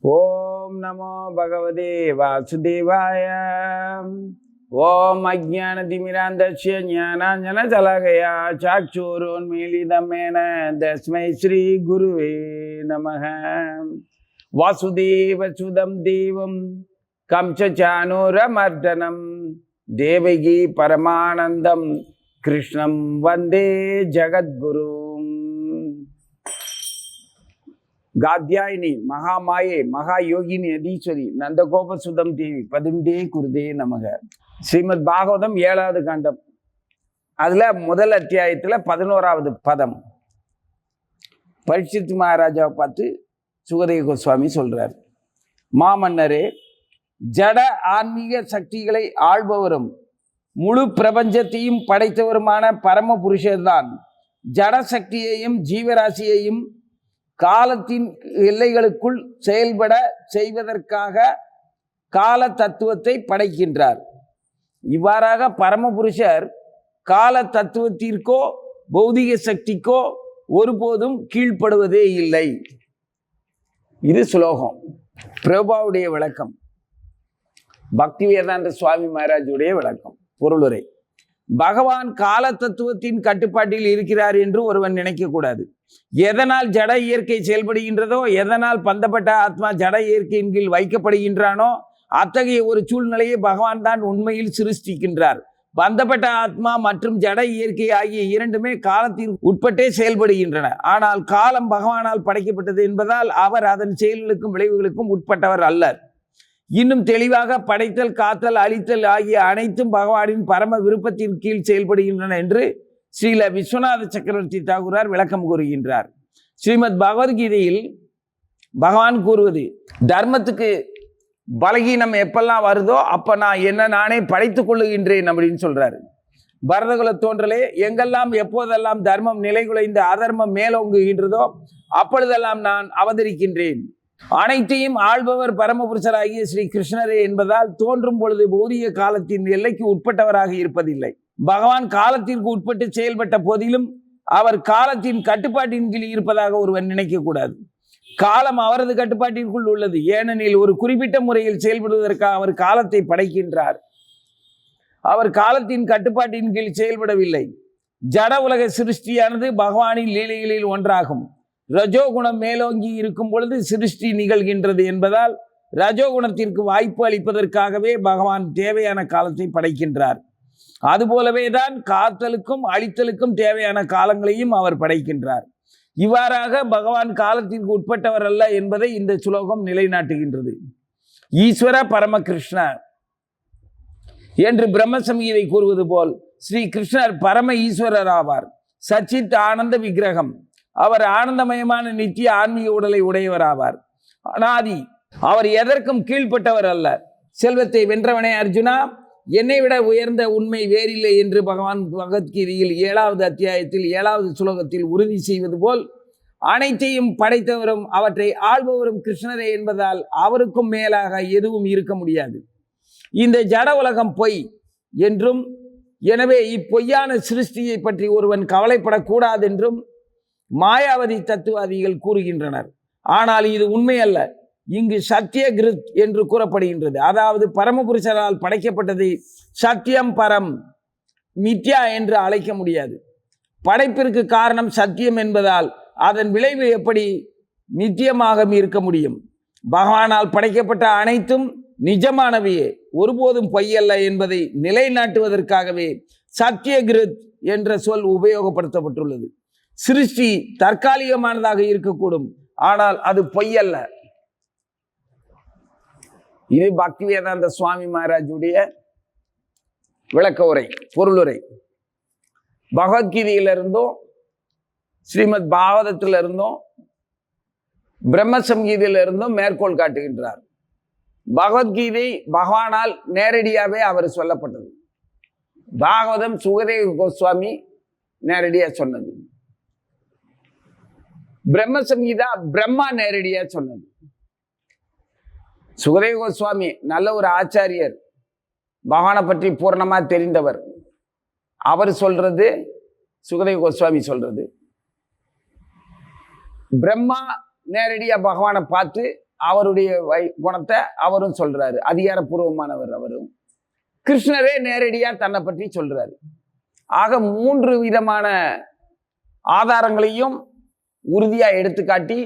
ஓம் நமோ பகவதே வாசுதேவாய. ஓம் அஜ்ஞானதிமிராந்தஸ்ய ஞானாஞ்சனசலாகயா சாக்ஷுரோன்மீலிதமேன தஸ்மை ஸ்ரீ குருவே நமः. வாசுதேவசுதம் தேவம் கம்சசானூரமர்தனம் தேவகி பரமானந்தம் கிருஷ்ணம் வந்தே ஜகத்குரு. காத்யாயினி மகாமாயே மகாயோகினி யதீஸ்வரி நந்தகோபசுதம் தேவி பதிண்டே குருதே நமக. ஸ்ரீமத் பாகவதம் 7வது காண்டம். அதுல முதல் அத்தியாயத்துல 11வது பதம். பரீட்சித் மகாராஜாவை பார்த்து சுகதேவ கோஸ்வாமி சொல்றார், மாமன்னரே, ஜட ஆன்மீக சக்திகளை ஆள்பவரும் முழு பிரபஞ்சத்தையும் படைத்தவருமான பரம புருஷர்தான் ஜட சக்தியையும் ஜீவராசியையும் காலத்தின் எல்லைகளுக்குள் செயல்பட செய்வதற்காக கால தத்துவத்தை படைக்கின்றார். இவ்வாறாக பரமபுருஷர் கால தத்துவத்திற்கோ பௌதிக சக்திக்கோ ஒருபோதும் கீழ்ப்படுவதே இல்லை. இது ஸ்லோகம். பிரபாவுடைய விளக்கம், பக்தி வேதாந்த சுவாமி மகாராஜுடைய விளக்கம். பொருளுரை: பகவான் கால தத்துவத்தின் கட்டுப்பாட்டில் இருக்கிறார் என்று ஒருவன் நினைக்கக்கூடாது. எதனால் ஜட இயற்கை செயல்படுகின்றதோ, எதனால் பந்தப்பட்ட ஆத்மா ஜட இயற்கையின் கீழ் வைக்கப்படுகின்றானோ, அத்தகைய ஒரு சூழ்நிலையை பகவான் தான் உண்மையில் சிருஷ்டிக்கின்றார். பந்தப்பட்ட ஆத்மா மற்றும் ஜட இயற்கை ஆகிய இரண்டுமே காலத்தின் உட்பட்டே செயல்படுகின்றன. ஆனால் காலம் பகவானால் படைக்கப்பட்டது என்பதால் அவர் அதன் செயல்களுக்கும் விளைவுகளுக்கும் உட்பட்டவர் அல்லர். இன்னும் தெளிவாக, படைத்தல், காத்தல், அழித்தல் ஆகிய அனைத்தும் பகவானின் பரம விருப்பத்தின் கீழ் செயல்படுகின்றன என்று ஸ்ரீல விஸ்வநாத சக்கரவர்த்தி தாகூரார் விளக்கம் கூறுகின்றார். ஸ்ரீமத் பகவத்கீதையில் பகவான் கூறுவது, தர்மத்துக்கு பலகீனம் எப்பெல்லாம் வருதோ அப்ப நான் என்ன நானே படைத்துக் கொள்ளுகின்றேன் அப்படின்னு சொல்றாரு. பரதகுல தோன்றலே, எங்கெல்லாம் எப்போதெல்லாம் தர்மம் நிலைகுலைந்து அதர்மம் மேலோங்குகின்றதோ அப்பொழுதெல்லாம் நான் அவதரிக்கின்றேன். அனைத்தையும் ஆள்பவர் பரமபுருஷராகிய ஸ்ரீ கிருஷ்ணரே என்பதால் தோன்றும் பொழுது பௌதிக காலத்தின் எல்லைக்கு உட்பட்டவராக இருப்பதில்லை. பகவான் காலத்திற்கு உட்பட்டு செயல்பட்ட போதிலும் அவர் காலத்தின் கட்டுப்பாட்டின் கீழ் இருப்பதாக ஒருவன் நினைக்கக்கூடாது. காலம் அவரது கட்டுப்பாட்டிற்குள் உள்ளது. ஏனெனில் ஒரு குறிப்பிட்ட முறையில் செயல்படுவதற்காக அவர் காலத்தை படைக்கின்றார். அவர் காலத்தின் கட்டுப்பாட்டின் கீழ் செயல்படவில்லை. ஜட உலக சிருஷ்டியானது பகவானின் லீலைகளில் ஒன்றாகும். ரஜோகுணம் மேலோங்கி இருக்கும் பொழுது சிருஷ்டி நிகழ்கின்றது என்பதால் ரஜோகுணத்திற்கு வாய்ப்பு அளிப்பதற்காகவே பகவான் தேவையான காலத்தை படைக்கின்றார். அதுபோலவே தான் காத்தலுக்கும் அழித்தலுக்கும் தேவையான காலங்களையும் அவர் படைக்கின்றார். இவ்வாறாக பகவான் காலத்திற்கு உட்பட்டவர் அல்ல என்பதை இந்த சுலோகம் நிலைநாட்டுகின்றது. ஈஸ்வர பரமகிருஷ்ண என்று பிரம்மசம்ஹீதை கூறுவது போல் ஸ்ரீ கிருஷ்ணர் பரம ஈஸ்வரர் ஆவார். சச்சித் ஆனந்த விக்கிரகம். அவர் ஆனந்தமயமான நித்திய ஆன்மீக உடலை உடையவர் ஆவார். அனாதி. அவர் எதற்கும் கீழ்ப்பட்டவர் அல்ல. செல்வத்தை வென்றவனே அர்ஜுனா, என்னை விட உயர்ந்த உண்மை வேறில்லை என்று பகவான் பகவத்கீதையில் 7வது அத்தியாயத்தில் 7வது சுலோகத்தில் உறுதி செய்வது போல், அனைத்தையும் படைத்தவரும் அவற்றை ஆள்பவரும் கிருஷ்ணரே என்பதால் அவருக்கும் மேலாக எதுவும் இருக்க முடியாது. இந்த ஜட உலகம் பொய் என்றும், எனவே இப்பொய்யான சிருஷ்டியை பற்றி ஒருவன் கவலைப்படக்கூடாது என்றும் மாயாவதி தத்துவாதிகள் கூறுகின்றனர். ஆனால் இது உண்மை அல்ல. இங்கு சத்திய கிருத் என்று கூறப்படுகின்றது. அதாவது பரமபுருஷரால் படைக்கப்பட்டதை சத்தியம் பரம் மித்யா என்று அழைக்க முடியாது. படைப்பிற்கு காரணம் சத்தியம் என்பதால் அதன் விளைவு எப்படி மித்தியமாக இருக்க முடியும்? பகவானால் படைக்கப்பட்ட அனைத்தும் நிஜமானவையே, ஒருபோதும் பொய்யல்ல என்பதை நிலைநாட்டுவதற்காகவே சத்திய கிருத் என்ற சொல் உபயோகப்படுத்தப்பட்டுள்ளது. சிருஷ்டி தற்காலிகமானதாக இருக்கக்கூடும், ஆனால் அது பொய்யல்ல. இது பக்தி வேதாந்த சுவாமி மகாராஜுடைய விளக்க உரை, பொருளுரை. பகவத்கீதையிலிருந்தும் ஸ்ரீமத் பாகவதத்திலிருந்தும் பிரம்மசம்ஹீதையிலிருந்தும் மேற்கோள் காட்டுகின்றார். பகவத்கீதை பகவானால் நேரடியாகவே அவர் சொல்லப்பட்டது. பாகவதம் சுகதேவ கோஸ்வாமி நேரடியாக சொன்னது. பிரம்மசம்ஹீதா பிரம்மா நேரடியா சொன்னது. சுகதேவ கோஸ்வாமி நல்ல ஒரு ஆச்சாரியர், பகவானை பற்றி பூர்ணமா தெரிந்தவர். அவர் சொல்றது, சுகதேவ கோஸ்வாமி சொல்றது, பிரம்மா நேரடியா பகவானை பார்த்து அவருடைய குணத்தை அவரும் சொல்றாரு, அதிகாரப்பூர்வமானவர் அவரும். கிருஷ்ணரே நேரடியா தன்னை பற்றி சொல்றாரு. ஆக 3 விதமான ஆதாரங்களையும் உறுதியா எடுத்துக்காட்டி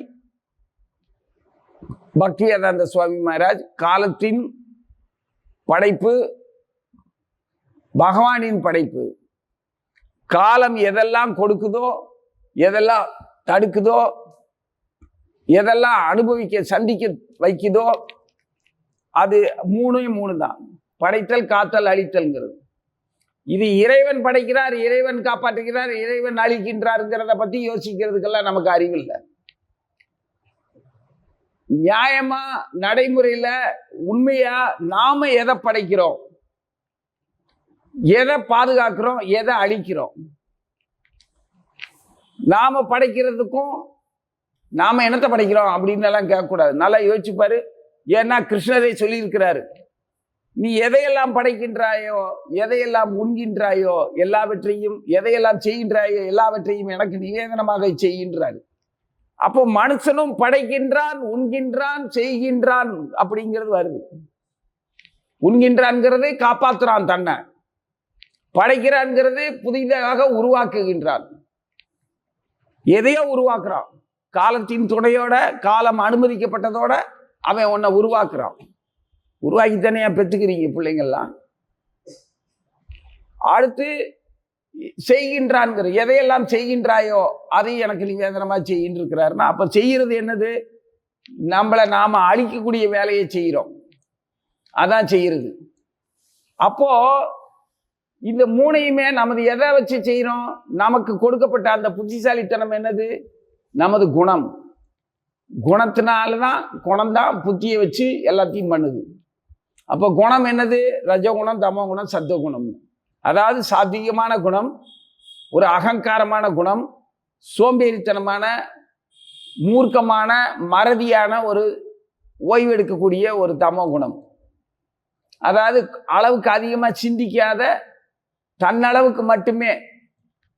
பக்திவேதாந்த சுவாமி மகாராஜ் காலத்தின் படைப்பு, பகவானின் படைப்பு, காலம் எதெல்லாம் கொடுக்குதோ, எதெல்லாம் தடுக்குதோ, எதெல்லாம் அனுபவிக்க சந்திக்க வைக்குதோ, அது 3 தான். படைத்தல், காத்தல், அழித்தல்ங்கிறது. இது இறைவன் படைக்கிறார், இறைவன் காப்பாற்றுகிறார், இறைவன் அழிக்கின்றாருங்கிறத பத்தி யோசிக்கிறதுக்கெல்லாம் நமக்கு அறிவில்லை. நியாயமா நடைமுறையில உண்மையா நாம எதை படைக்கிறோம், எதை பாதுகாக்கிறோம், எதை அழிக்கிறோம்? நாம படைக்கிறதுக்கும் நாம என்னத்தை படைக்கிறோம் அப்படின்னு எல்லாம் கேட்கக்கூடாது. நல்லா யோசிச்சுப்பாரு. ஏன்னா கிருஷ்ணரை சொல்லியிருக்கிறாரு, நீ எதையெல்லாம் படைக்கின்றாயோ, எதையெல்லாம் உண்கின்றாயோ, எல்லாவற்றையும், எதையெல்லாம் செய்கின்றாயோ எல்லாவற்றையும் எனக்கு நிவேதனமாக செய்கின்றாரு. அப்போ மனுஷனும் படைக்கின்றான், உண்கின்றான், செய்கின்றான் அப்படிங்கிறது வருது. உண்கின்றான்ங்கிறது காப்பாற்றுறான் தன்னை, படைக்கிறான்ங்கிறது புதிதாக உருவாக்குகின்றான். எதையோ உருவாக்குறான், காலத்தின் துணையோட, காலம் அனுமதிக்கப்பட்டதோட அவன் உன்னை உருவாக்குறான். உருவாக்கித்தானே பெற்றுக்கிறீங்க பிள்ளைங்கள்லாம். அடுத்து செய்கின்றான்ங்கிற, எதையெல்லாம் செய்கின்றாயோ அதை எனக்கு நிவேதனமா செய்கின்னு இருக்கிறாருன்னா, அப்ப செய்யறது என்னது? நம்மளை நாம அழிக்கக்கூடிய வேலையை செய்கிறோம், அதான் செய்யறது. அப்போ இந்த 3யுமே நமது எதை வச்சு செய்யறோம்? நமக்கு கொடுக்கப்பட்ட அந்த புத்திசாலித்தனம் என்னது? நமது குணம். குணத்தினாலதான், குணம்தான் புத்தியை வச்சு எல்லாத்தையும் பண்ணுது. அப்போ குணம் என்னது? ரஜகுணம், தமோகுணம், சத்துவகுணம். அதாவது சாத்வீகமான குணம், ஒரு அகங்காரமான குணம், சோம்பேறித்தனமான, மூர்க்கமான, மறதியான ஒரு ஓய்வெடுக்கக்கூடிய ஒரு தமோ குணம். அதாவது அளவுக்கு அதிகமாக சிந்திக்காத, தன்னளவுக்கு மட்டுமே,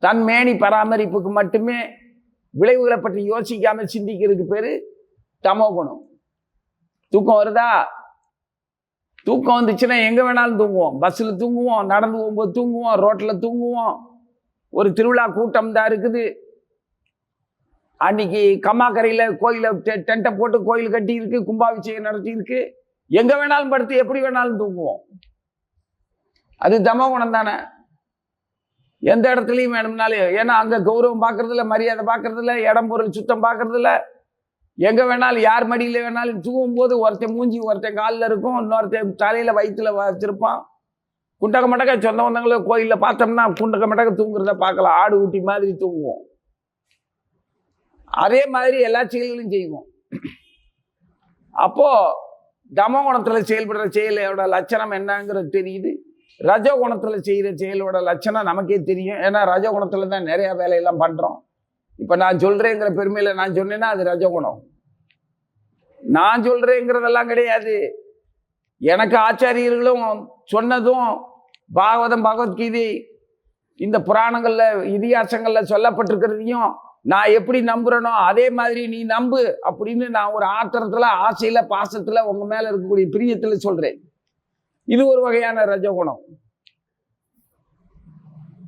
தன் மேனி பராமரிப்புக்கு மட்டுமே, விளைவுகளை பற்றி யோசிக்காம சிந்திக்கிறதுக்கு பேரு தமோ குணம். தூக்கம் வருதா? தூக்கம் வந்துச்சுன்னா எங்க வேணாலும் தூங்குவோம். பஸ்ஸில் தூங்குவோம், நடந்து போகும்போது தூங்குவோம், ரோட்டில் தூங்குவோம். ஒரு திருவிழா கூட்டம் தான் இருக்குது, அன்னைக்கு கம்மாக்கரையில் கோயில டென்ட்டை போட்டு கோயில் கட்டி இருக்கு, கும்பாபிஷேகம் நடத்தி இருக்கு, எங்க வேணாலும் படுத்து எப்படி வேணாலும் தூங்குவோம். அது தமோ குணம் தானே. எந்த இடத்துலையும் வேணும்னாலும், ஏன்னா அங்கே கௌரவம் பார்க்கறதில்ல, மரியாதை பார்க்கறதில்ல, இடம் பொருள் சுத்தம் பார்க்கறதில்ல. எங்கே வேணாலும், யார் மடியில் வேணாலும் தூங்கும்போது ஒருத்தன் மூஞ்சி ஒருத்தன் காலில் இருக்கும், இன்னொருத்தன் தலையில் வயிற்றுல வச்சிருப்பான். குண்டக்க மட்டக்க சொந்த வந்தவங்கள கோயிலில் பார்த்தோம்னா குண்டக்க மட்டக்க தூங்குறத பார்க்கலாம். ஆடு ஊட்டி மாதிரி தூங்குவோம். அதே மாதிரி எல்லா செயல்களையும் செய்வோம். அப்போ தமோ குணத்தில் செயல்படுற செயலோட லட்சணம் என்னங்கிறது தெரியுது. ரஜோ குணத்தில் செய்கிற செயலோட லட்சணம் நமக்கே தெரியும். ஏன்னா ரஜோ குணத்தில் தான் நிறையா வேலையெல்லாம் பண்ணுறோம். இப்போ நான் சொல்கிறேங்கிற பெருமையில் நான் சொன்னேன்னா அது ரஜகுணம். நான் சொல்கிறேங்கிறதெல்லாம் கிடையாது. எனக்கு ஆச்சாரியர்களும் சொன்னதும், பாகவதம், பகவத்கீதை, இந்த புராணங்களில், இதிகாசங்களில் சொல்லப்பட்டிருக்கிறதையும் நான் எப்படி நம்புகிறேனோ அதே மாதிரி நீ நம்பு அப்படின்னு நான் ஒரு ஆத்திரத்தில், ஆசையில், பாசத்தில், உங்கள் மேலே இருக்கக்கூடிய பிரியத்தில் சொல்கிறேன். இது ஒரு வகையான ரஜகுணம்,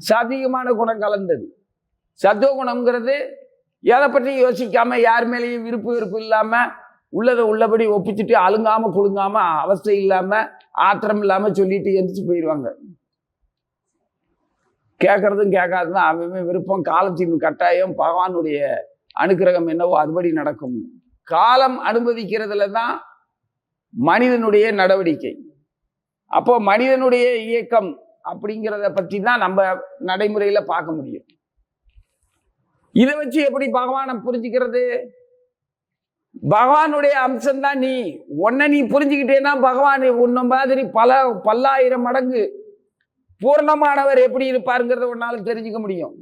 சாத்வீகமான குணம் கலந்தது. சத்துவகுணம்ங்கிறது எதை பற்றி யோசிக்காம, யார் மேலேயும் விருப்பு இல்லாம, உள்ளதை உள்ளபடி ஒப்பிச்சுட்டு, அழுங்காம குழுங்காம, அவஸ்தை இல்லாம, ஆத்திரம் இல்லாம சொல்லிட்டு எந்திரிச்சு போயிடுவாங்க. கேட்கறதும் கேட்காதுன்னா அவன் விருப்பம், காலத்தின் கட்டாயம், பகவானுடைய அனுக்கிரகம் என்னவோ அதுபடி நடக்கும். காலம் அனுமதிக்கிறதுல தான் மனிதனுடைய நடவடிக்கை. அப்போ மனிதனுடைய இயக்கம் அப்படிங்கிறத பற்றி தான் நம்ம நடைமுறையில பார்க்க முடியும். இதை வச்சு எப்படி பகவானை புரிஞ்சுக்கிறது? பகவானுடைய அம்சம்தான் நீ. உன்னை நீ புரிஞ்சுக்கிட்டேன்னா பகவான் உன்ன மாதிரி பல்லாயிரம் மடங்கு பூர்ணமானவர் எப்படி இருப்பாருங்கிறத உன்னால தெரிஞ்சுக்க முடியும்.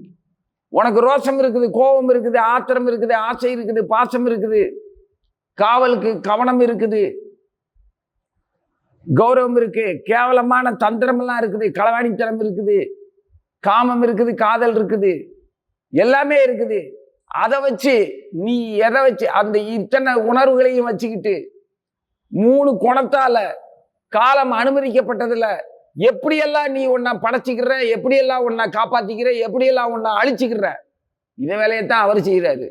உனக்கு ரோஷம் இருக்குது, கோபம் இருக்குது, ஆத்திரம் இருக்குது, ஆசை இருக்குது, பாசம் இருக்குது, காவலுக்கு கவனம் இருக்குது, கௌரவம் இருக்கு, கேவலமான தந்திரம் எல்லாம் இருக்குது, களவாணித்தனம் இருக்குது, காமம் இருக்குது, காதல் இருக்குது, எல்லாமே இருக்குது. அதை வச்சு நீ எதை வச்சு அந்த இத்தனை உணர்வுகளையும் வச்சுக்கிட்டு 3 குணத்தால காலம் அனுமதிக்கப்பட்டதுல எப்படியெல்லாம் நீ உன்னை படைச்சிக்கிற, எப்படியெல்லாம் உன்னை காப்பாத்திக்கிற, எப்படியெல்லாம் உன்னை அழிச்சுக்கிற, இந்த வேலையைத்தான் அவர் செய்யறாரு.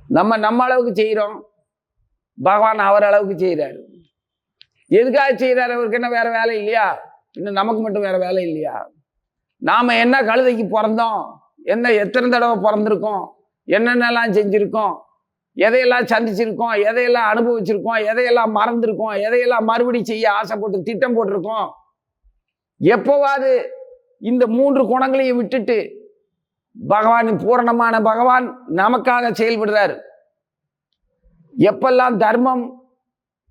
நம்ம அளவுக்கு செய்யறோம், பகவான் அவர் அளவுக்கு செய்யறாரு. எதுக்காக செய்யறாரு? அவருக்கு என்ன வேற வேலை இல்லையா? இன்னும் நமக்கு மட்டும் வேற வேலை இல்லையா? நாம என்ன கழுதைக்கு பிறந்தோம், எத்தனை தடவை பிறந்திருக்கோம், என்னென்னலாம் செஞ்சிருக்கோம், எதையெல்லாம் சந்திச்சிருக்கோம், எதையெல்லாம் அனுபவிச்சிருக்கோம், எதையெல்லாம் மறந்துருக்கோம், எதையெல்லாம் மறுபடி செய்ய ஆசைப்பட்டு திட்டம் போட்டிருக்கோம். எப்போவாது இந்த 3 குணங்களையும் விட்டுட்டு பகவானின் பூரணமான பகவான் நமக்காக செயல்படுறார். எப்பெல்லாம் தர்மம்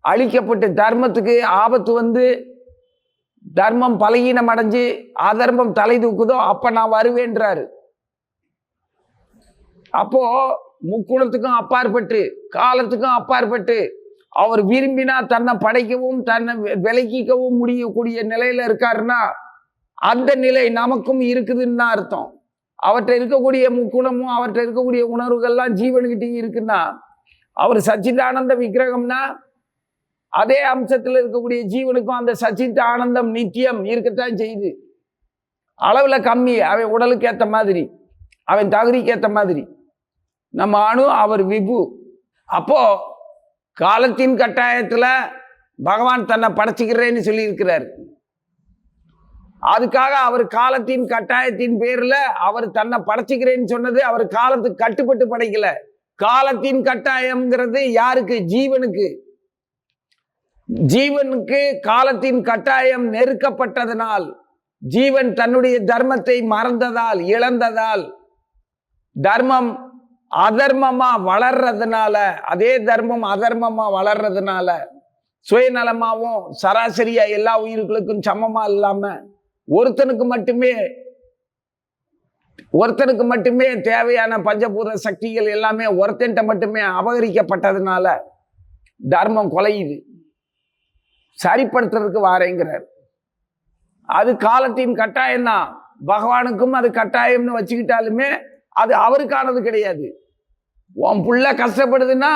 அழிக்கப்பட்டு தர்மத்துக்கு ஆபத்து வந்து தர்மம் பலகீனம் அடைஞ்சு அதர்மம் தலை தூக்குதோ அப்ப நான் வருவேன்றாரு. அப்போ முக்குணத்துக்கும் அப்பாற்பட்டு காலத்துக்கும் அப்பாற்பட்டு அவர் விரும்பினா தன்னை படைக்கவும் தன்னை விலக்கிக்கவும் முடியக்கூடிய நிலையில இருக்காருன்னா அந்த நிலை நமக்கும் இருக்குதுன்னு தான் அர்த்தம். அவற்றை இருக்கக்கூடிய முக்குணமும் அவற்றை இருக்கக்கூடிய உணர்வுகள்லாம் ஜீவன்கிட்ட இருக்குன்னா அவர் சச்சிதானந்த விக்கிரகம்னா அதே அம்சத்தில் இருக்கக்கூடிய ஜீவனுக்கும் அந்த சச்சித்த ஆனந்தம் நித்தியம் இருக்கத்தான் செய்யுது. அளவுல கம்மி, அவன் உடலுக்கு ஏற்ற மாதிரி, அவன் தகுதிக்கு ஏற்ற மாதிரி. நம்ம அணு, அவர் விபு. அப்போ காலத்தின் கட்டாயத்துல பகவான் தன்னை படைச்சிக்கிறேன்னு சொல்லி இருக்கிறார். அதுக்காக அவர் காலத்தின் கட்டாயத்தின் பேர்ல அவர் தன்னை படைச்சிக்கிறேன்னு சொன்னது அவர் காலத்துக்கு கட்டுப்பட்டு படைக்கல. காலத்தின் கட்டாயம்ங்கிறது யாருக்கு? ஜீவனுக்கு. ஜீவனுக்கு காலத்தின் கட்டாயம் நெருக்கப்பட்டதனால், ஜீவன் தன்னுடைய தர்மத்தை மறந்ததால், இழந்ததால், தர்மம் அதர்மமா வளர்றதுனால, அதே தர்மம் அதர்மமா வளர்றதுனால, சுயநலமாவும் சராசரியா எல்லா உயிர்களுக்கும் சமமா இல்லாம ஒருத்தனுக்கு மட்டுமே தேவையான பஞ்சபூத சக்திகள் எல்லாமே ஒருத்தன்ட்ட மட்டுமே அபகரிக்கப்பட்டதுனால தர்மம் கொலையுது. சரிப்படுத்துறதுக்கு வாரேங்கிறார். அது காலத்தின் கட்டாயம் தான். பகவானுக்கும் அது கட்டாயம்னு வச்சுக்கிட்டாலுமே அது அவருக்கானது கிடையாது. உன் புள்ள கஷ்டப்படுதுன்னா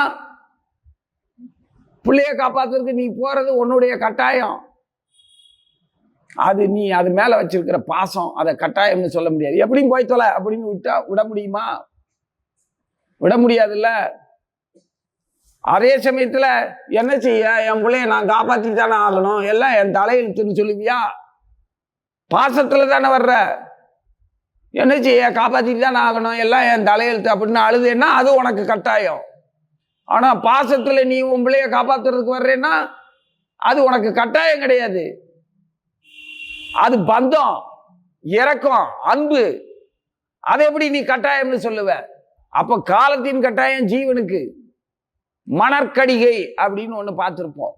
பிள்ளைய காப்பாத்துறதுக்கு நீ போறது உன்னுடைய கட்டாயம். அது நீ அது மேல வச்சிருக்கிற பாசம், அதை கட்டாயம்னு சொல்ல முடியாது. எப்படியும் போய் தொலை அப்படின்னு விட முடியுமா? விட முடியாதுல்ல. அதே சமயத்துல என்ன செய்ய, என் பிள்ளைய நான் காப்பாற்றி தானே ஆகணும், எல்லாம் என் தலையெழுத்துன்னு சொல்லுவியா? பாசத்துல தானே வர்ற. என்ன செய்ய, காப்பாற்றிட்டு தானே ஆகணும், எல்லாம் என் தலையெழுத்து அப்படின்னு அழுதுன்னா அது உனக்கு கட்டாயம். ஆனா பாசத்துல நீ உன் பிள்ளைய காப்பாத்துறதுக்கு வர்றேன்னா அது உனக்கு கட்டாயம் கிடையாது. அது பந்தம், இரக்கம், அன்பு. அதை எப்படி நீ கட்டாயம்னு சொல்லுவ? அப்ப காலத்தின் கட்டாயம் ஜீவனுக்கு. மணற்கடிகை அப்படின்னு ஒண்ணு பார்த்திருப்போம்,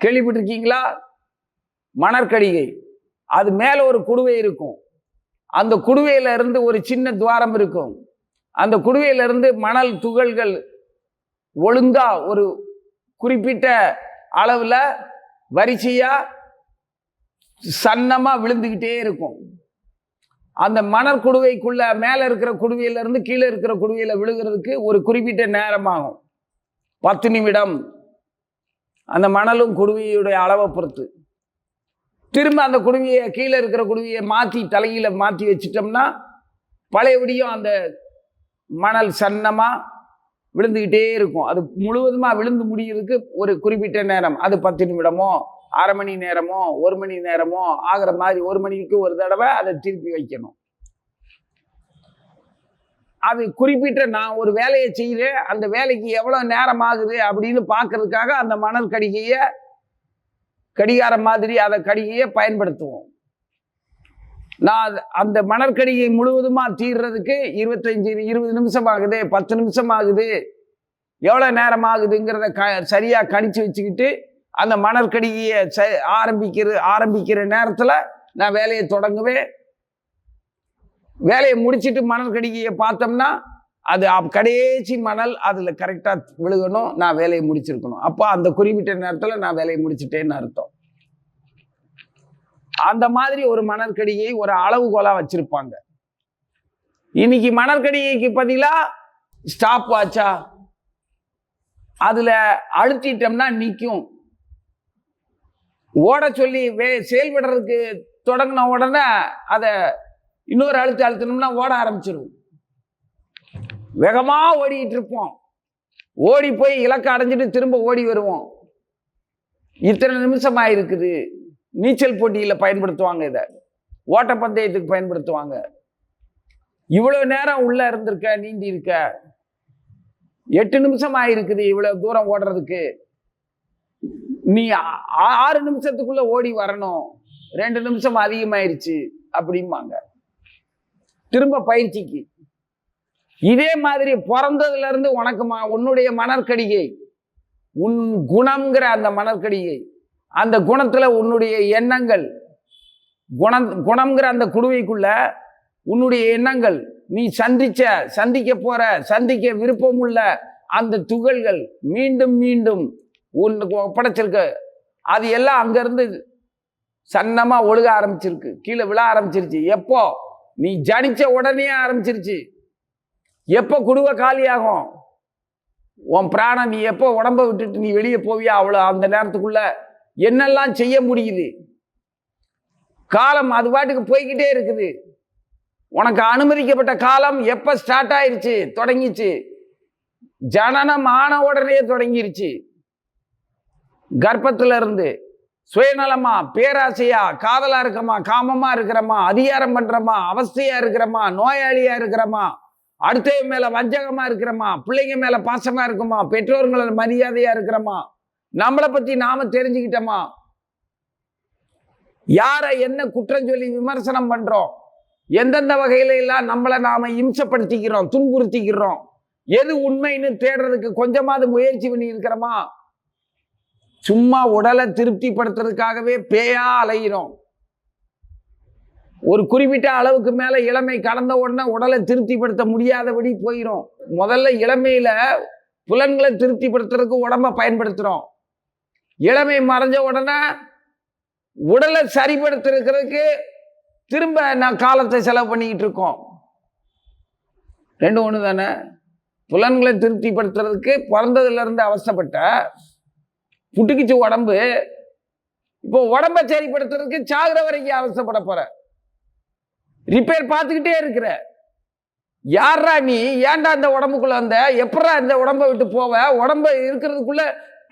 கேள்விப்பட்டிருக்கீங்களா? மணற்கடிகை. அது மேல ஒரு குடுவை இருக்கும். அந்த குடுவையில இருந்து ஒரு சின்ன துவாரம் இருக்கும். அந்த குடுவையில இருந்து மணல் துகள்கள் ஒழுங்கா ஒரு குறிப்பிட்ட அளவுல வரிசையா சன்னமா விழுந்துகிட்டே இருக்கும். அந்த மணல் குடுவைக்குள்ள மேல இருக்கிற குடுவையில இருந்து கீழே இருக்கிற குடுவையில விழுகிறதுக்கு ஒரு குறிப்பிட்ட நேரமாகும், 10 நிமிடம். அந்த மணலும் குடுவையுடைய அளவை பொறுத்து. திரும்ப அந்த குடுவையை கீழே இருக்கிற குடுவையை மாற்றி தலையில மாற்றி வச்சிட்டோம்னா பழையபடியும் அந்த மணல் சன்னமா விழுந்துகிட்டே இருக்கும். அது முழுவதுமா விழுந்து முடிகிறதுக்கு ஒரு குறிப்பிட்ட நேரம், அது 10 நிமிடமோ 1/2 மணி நேரமோ 1 மணி நேரமோ ஆகிற மாதிரி 1 மணிக்கு ஒரு தடவை அதை திருப்பி வைக்கணும். அது குறிப்பிட்ட நான் ஒரு வேலையை செய்கிறேன், அந்த வேலைக்கு எவ்வளவு நேரம் ஆகுது அப்படின்னு பார்க்கறதுக்காக அந்த மணல் கடிகையை கடிகாரம் மாதிரி அதை கடிகையை பயன்படுத்துவோம். நான் அந்த மணற்கடிகை முழுவதுமா தீர்றதுக்கு 25-20 நிமிஷம் ஆகுது, 10 நிமிஷம் ஆகுது, எவ்வளவு நேரம் ஆகுதுங்கிறத சரியா கணிச்சு வச்சுக்கிட்டு அந்த மணற்கடிகையை ஆரம்பிக்கிற நேரத்துல நான் வேலையை தொடங்குவேன். வேலையை முடிச்சுட்டு மணற்கடிகையை பார்த்தோம்னா அது கடைசி மணல் அதுல கரெக்டா விழுகணும், நான் வேலையை முடிச்சிருக்கணும். அப்போ அந்த குறிப்பிட்ட நேரத்துல நான் வேலையை முடிச்சுட்டேன்னு அர்த்தம். அந்த மாதிரி ஒரு மணற்கடிகை ஒரு அளவுகோலா வச்சிருப்பாங்க. இன்னைக்கு மணற்கடிகைக்கு பதிலா ஸ்டாப் வாட்சா, அதுல அழுத்திட்டோம்னா நிற்கும். ஓட சொல்லி செயல்படுறதுக்கு தொடங்கின உடனே அதை இன்னொரு அழுத்தணும்னா ஓட ஆரம்பிச்சிடும். வேகமா ஓடிட்டு இருப்போம். ஓடி போய் இலக்கை அடைஞ்சிட்டு திரும்ப ஓடி வருவோம். இத்தனை நிமிஷம் ஆயிருக்குது. நீச்சல் போட்டியில் பயன்படுத்துவாங்க, இதை ஓட்டப்பந்தயத்துக்கு பயன்படுத்துவாங்க. இவ்வளவு நேரம் உள்ள இருந்திருக்க, நீந்தி இருக்க, 8 நிமிஷம் ஆயிருக்குது இவ்வளவு தூரம் ஓடுறதுக்கு. நீ 6 நிமிஷத்துக்குள்ள ஓடி வரணும், 2 நிமிஷம் அதிகமாயிருச்சு அப்படிம்பாங்க திரும்ப பயிற்சிக்கு. இதே மாதிரி பிறந்ததுல இருந்து உனக்கு உன்னுடைய மணற்கடிகை, உன் குணம்ங்கிற அந்த மணற்கடிகை, அந்த குணத்துல உன்னுடைய எண்ணங்கள், குணம்ங்கிற அந்த குடுவைக்குள்ள உன்னுடைய எண்ணங்கள், நீ சந்திக்க போற, சந்திக்க விருப்பம் உள்ள அந்த துகள்கள் மீண்டும் மீண்டும் உனக்கு ஒப்படைச்சிருக்கு. அது எல்லாம் அங்கிருந்து சன்னமா ஒழுக ஆரம்பிச்சிருக்கு, கீழே விழ ஆரம்பிச்சிருச்சு. எப்போ நீ ஜனிச்ச உடனே ஆரம்பிச்சிருச்சு. எப்போ குடுவை காலியாகும், உன் பிராணம், நீ எப்போ உடம்ப விட்டுட்டு நீ வெளியே போவியா, அவ்வளோ அந்த நேரத்துக்குள்ள என்னெல்லாம் செய்ய முடியுது. காலம் அது பாட்டுக்கு போய்கிட்டே இருக்குது. உனக்கு அனுமதிக்கப்பட்ட காலம் எப்ப ஸ்டார்ட் ஆயிருச்சு, தொடங்கிச்சு. ஜனனம் ஆன உடனே தொடங்கிருச்சு. கர்ப்பத்துல இருந்து சுயநலமா, பேராசையா, காதலா இருக்கமா, காமமா இருக்கிறமா, அதிகாரம் பண்றமா, அவஸ்தையா இருக்கிறமா, நோயாளியா இருக்கிறமா, அடுத்த மேல வஞ்சகமா இருக்கிறமா, பிள்ளைங்க மேல பாசமா இருக்குமா, பெற்றோர்கள மரியாதையா இருக்கிறமா, நம்மளை பத்தி நாம தெரிஞ்சுக்கிட்டோமா, யார என்ன குற்றம் சொல்லி விமர்சனம் பண்றோம், எந்தெந்த வகையில எல்லாம் நம்மளை நாம இம்சப்படுத்திக்கிறோம், துன்புறுத்திக்கிறோம், எது உண்மைன்னு தேடுறதுக்கு கொஞ்சமாவது முயற்சி பண்ணி இருக்கிறோமா? சும்மா உடலை திருப்திப்படுத்துறதுக்காகவே பேயா அலைகிறோம். ஒரு குறிப்பிட்ட அளவுக்கு மேல இளமை கடந்த உடனே உடலை திருப்திப்படுத்த முடியாதபடி போயிடும். முதல்ல இளமையில புலன்களை திருப்திப்படுத்துறதுக்கு உடம்ப பயன்படுத்துறோம். இளமை மறைஞ்ச உடனே உடலை சரிப்படுத்துறதுக்கு திரும்ப நான் காலத்தை செலவு பண்ணிக்கிட்டு இருக்கோம். ரெண்டு ஒன்று தானே. புலன்களை திருப்திப்படுத்துறதுக்கு பிறந்ததுல இருந்து அவசப்பட்ட புட்டுக்குச்சு உடம்பு. இப்போ உடம்பை சரிப்படுத்துறதுக்கு சாகுற வரைக்கும் அவசப்பட போற, ரிப்பேர் பார்த்துக்கிட்டே இருக்கிற. யாரா நீ, ஏன்டா இந்த உடம்புக்குள்ள வந்த, எப்படா இந்த உடம்பை விட்டு போவ? உடம்ப இருக்கிறதுக்குள்ள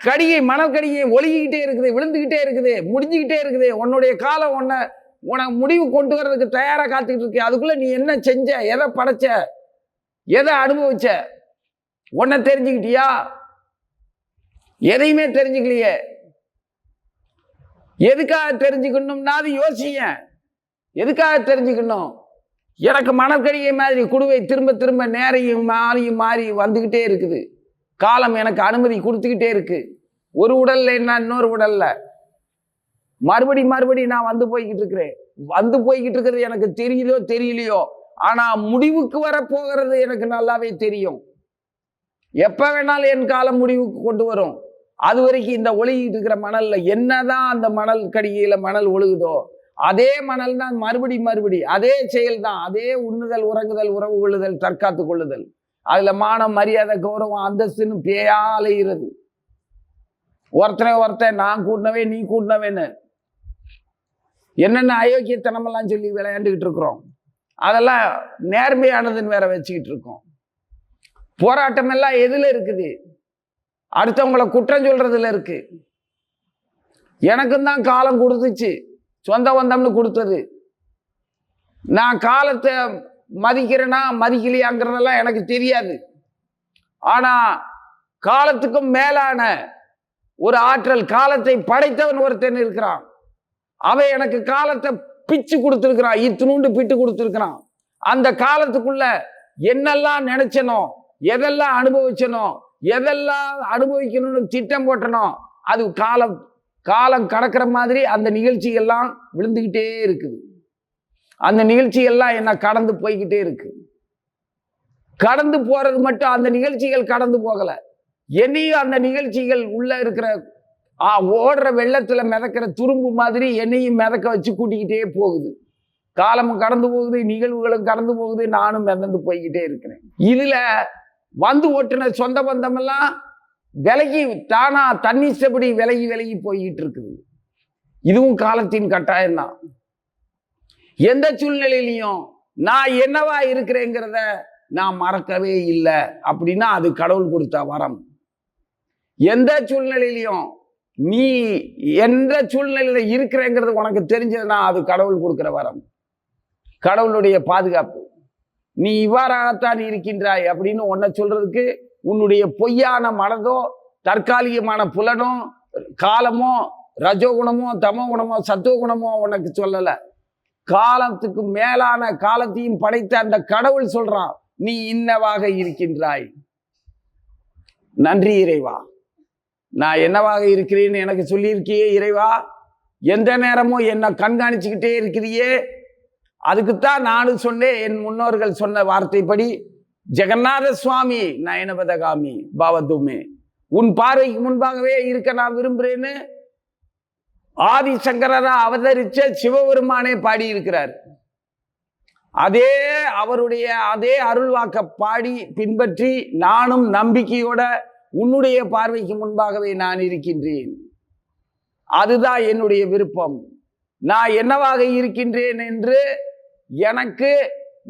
கடிகை, மணற்கடிகை ஒழுகிக்கிட்டே இருக்குது, விழுந்துகிட்டே இருக்குது, முடிஞ்சுக்கிட்டே இருக்குது. உன்னுடைய காலம் உனக்கு முடிவு கொண்டு வர்றதுக்கு தயாரா காத்துக்கிட்டு இருக்கு. அதுக்குள்ள நீ என்ன செஞ்ச, எதை படைச்ச, எதை அனுபவிச்ச, உன்னை தெரிஞ்சுக்கிட்டியா? எதையுமே தெரிஞ்சுக்கலையே. எதுக்காக தெரிஞ்சுக்கணும்னா அது யோசிங்க. எதுக்காக தெரிஞ்சுக்கணும்? எனக்கு மணற்கடிகை மாதிரி குடுவை திரும்ப திரும்ப நேரையும் மாறியும் மாறி வந்துகிட்டே இருக்குது. காலம் எனக்கு அனுமதி கொடுத்துக்கிட்டே இருக்கு. ஒரு உடல்ல என்ன, இன்னொரு உடல்ல மறுபடி நான் வந்து போய்கிட்டு இருக்கிறேன். வந்து போய்கிட்டு இருக்கிறது எனக்கு தெரியுதோ தெரியலையோ, ஆனா முடிவுக்கு வர போகிறது எனக்கு நல்லாவே தெரியும். எப்ப வேணாலும் என் காலம் முடிவுக்கு கொண்டு வரும். அது வரைக்கும் இந்த ஒழுகிட்டு இருக்கிற மணல்ல என்னதான் அந்த மணல் கடிகையில மணல் ஒழுகுதோ அதே மணல் தான் மறுபடி அதே செயல் தான். அதே உண்ணுதல், உறங்குதல், உறவு கொள்ளுதல், தற்காத்து கொள்ளுதல். அதுல மானம், மரியாதை, கௌரவம், அந்தஸ்துன்னு பேயா அலைகிறது. ஒருத்தன் நான் கூட்டினவே நீ கூட்டினவேன்னு என்னென்ன அயோக்கியத்தனமெல்லாம் சொல்லி விளையாண்டுக்கிட்டு இருக்கிறோம். அதெல்லாம் நேர்மையானதுன்னு வேற வச்சுக்கிட்டு இருக்கோம். போராட்டம் எல்லாம் எதுல இருக்குது? அடுத்தவங்களை குற்றம் சொல்றதுல இருக்கு. எனக்கும் தான் காலம் கொடுத்துச்சு, சொந்த பந்தம்னு கொடுத்தது. நான் காலத்தை மதிக்கிறேன்னா மதிக்கலையாங்கிறதெல்லாம் எனக்கு தெரியாது. ஆனா காலத்துக்கும் மேலான ஒரு ஆற்றல், காலத்தை படைத்தவன் ஒருத்தன் இருக்கிறான். அவன் எனக்கு காலத்தை பிச்சு கொடுத்துருக்கிறான், இத்தினூண்டு பிட்டு கொடுத்துருக்கிறான். அந்த காலத்துக்குள்ள என்னெல்லாம் நினைச்சனோ, எதெல்லாம் அனுபவிச்சனோ, எதெல்லாம் அனுபவிக்கணும்னு திட்டம் போட்டனோ, அது காலம் கடக்கிற மாதிரி அந்த நிகழ்ச்சிகள்லாம் விழுந்துகிட்டே இருக்குது. அந்த நிகழ்ச்சிகள்லாம் என்ன கடந்து போய்கிட்டே இருக்கு. கடந்து போறது மட்டும், அந்த நிகழ்ச்சிகள் கடந்து போகல, என்னையும் அந்த நிகழ்ச்சிகள் உள்ள இருக்கிற ஓடுற வெள்ளத்துல மிதக்கிற துரும்பு மாதிரி என்னையும் மிதக்க வச்சு கூட்டிக்கிட்டே போகுது. காலமும் கடந்து போகுது, நிகழ்வுகளும் கடந்து போகுது, நானும் மிதந்து போய்கிட்டே இருக்கிறேன். இதுல வந்து ஓட்டுன சொந்த பந்தமெல்லாம் விலகி தானா தன்னிச்சபடி விலகி விலகி போய்கிட்டு இருக்குது. இதுவும் காலத்தின் கட்டாயம்தான். எந்த சூழ்நிலையிலையும் நான் என்னவா இருக்கிறேங்கிறத நான் மறக்கவே இல்லை அப்படின்னா அது கடவுள் கொடுத்த வரம். எந்த சூழ்நிலையிலையும் நீ எந்த சூழ்நிலையில இருக்கிறேங்கிறது உனக்கு தெரிஞ்சதுன்னா அது கடவுள் கொடுக்கிற வரம், கடவுளுடைய பாதுகாப்பு. நீ இவ்வாறாகத்தான் இருக்கின்றாய் அப்படின்னு உன்னை சொல்றதுக்கு உன்னுடைய பொய்யான மனதோ தற்காலிகமான புலனோ காலமோ ரஜோகுணமோ தமோ குணமோ சத்துவ குணமோ உனக்கு சொல்லல. காலத்துக்கு மேலான காலத்தையும் படைத்த அந்த கடவுள் சொல்றான், நீ இன்னவாக இருக்கின்றாய். நன்றி இறைவா, நான் என்னவாக இருக்கிறேன்னு எனக்கு சொல்லியிருக்கியே இறைவா. எந்த நேரமும் என்னை கண்காணிச்சுக்கிட்டே இருக்கிறியே. அதுக்குத்தான் நானும் சொன்னேன், என் முன்னோர்கள் சொன்ன வார்த்தைப்படி, ஜெகநாத சுவாமி நயனபதகாமி பாவதுமே, உன் பார்வைக்கு முன்பாகவே இருக்க நான் விரும்புறேன்னு ஆதிசங்கரா அவதரிச்ச சிவபெருமானே பாடியிருக்கிறார். அதே அவருடைய அதே அருள்வாக்க பாடி பின்பற்றி நானும் நம்பிக்கையோட உன்னுடைய பார்வைக்கு முன்பாகவே நான் இருக்கின்றேன். அதுதான் என்னுடைய விருப்பம். நான் என்னவாக இருக்கின்றேன் என்று எனக்கு